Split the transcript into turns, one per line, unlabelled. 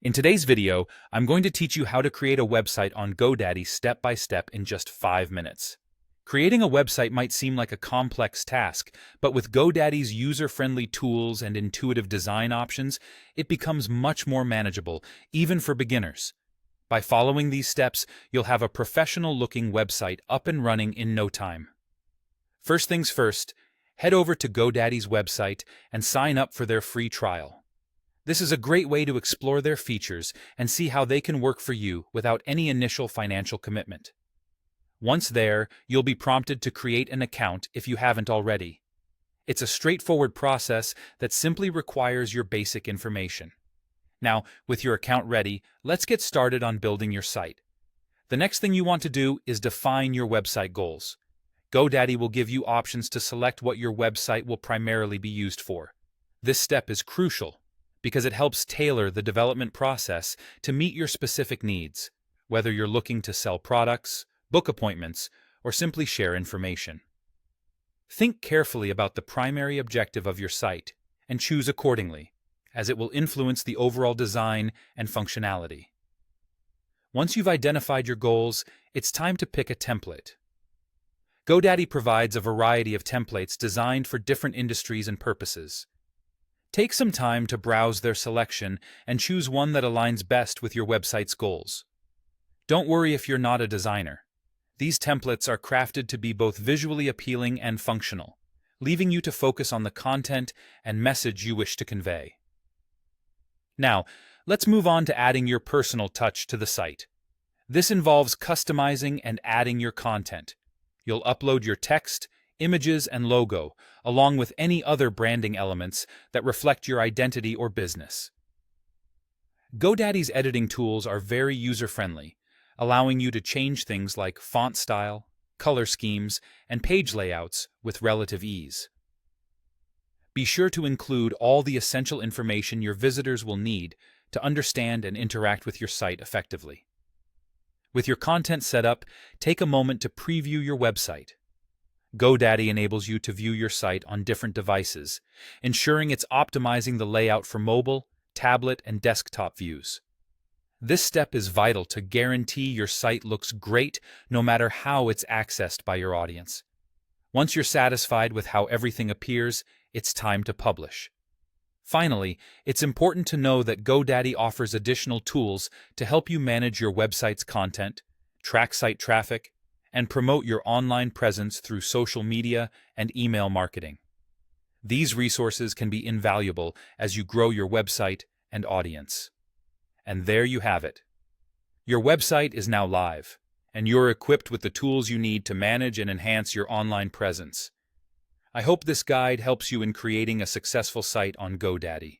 In today's video, I'm going to teach you how to create a website on GoDaddy step by step in just 5 minutes. Creating a website might seem like a complex task, but with GoDaddy's user-friendly tools and intuitive design options, it becomes much more manageable, even for beginners. By following these steps, you'll have a professional-looking website up and running in no time. First things first, head over to GoDaddy's website and sign up for their free trial. This is a great way to explore their features and see how they can work for you without any initial financial commitment. Once there, you'll be prompted to create an account if you haven't already. It's a straightforward process that simply requires your basic information. Now, with your account ready, let's get started on building your site. The next thing you want to do is define your website goals. GoDaddy will give you options to select what your website will primarily be used for. This step is crucial, because it helps tailor the development process to meet your specific needs, whether you're looking to sell products, book appointments, or simply share information. Think carefully about the primary objective of your site and choose accordingly, as it will influence the overall design and functionality. Once you've identified your goals, it's time to pick a template. GoDaddy provides a variety of templates designed for different industries and purposes. Take some time to browse their selection and choose one that aligns best with your website's goals. Don't worry if you're not a designer. These templates are crafted to be both visually appealing and functional, leaving you to focus on the content and message you wish to convey. Now, let's move on to adding your personal touch to the site. This involves customizing and adding your content. You'll upload your text, images, and logo, along with any other branding elements that reflect your identity or business. GoDaddy's editing tools are very user-friendly, allowing you to change things like font style, color schemes, and page layouts with relative ease. Be sure to include all the essential information your visitors will need to understand and interact with your site effectively. With your content set up, take a moment to preview your website. GoDaddy enables you to view your site on different devices, ensuring it's optimizing the layout for mobile, tablet, and desktop views. This step is vital to guarantee your site looks great no matter how it's accessed by your audience. Once you're satisfied with how everything appears, it's time to publish. Finally, it's important to know that GoDaddy offers additional tools to help you manage your website's content, track site traffic, and promote your online presence through social media and email marketing. These resources can be invaluable as you grow your website and audience. And there you have it. Your website is now live, and you're equipped with the tools you need to manage and enhance your online presence. I hope this guide helps you in creating a successful site on GoDaddy.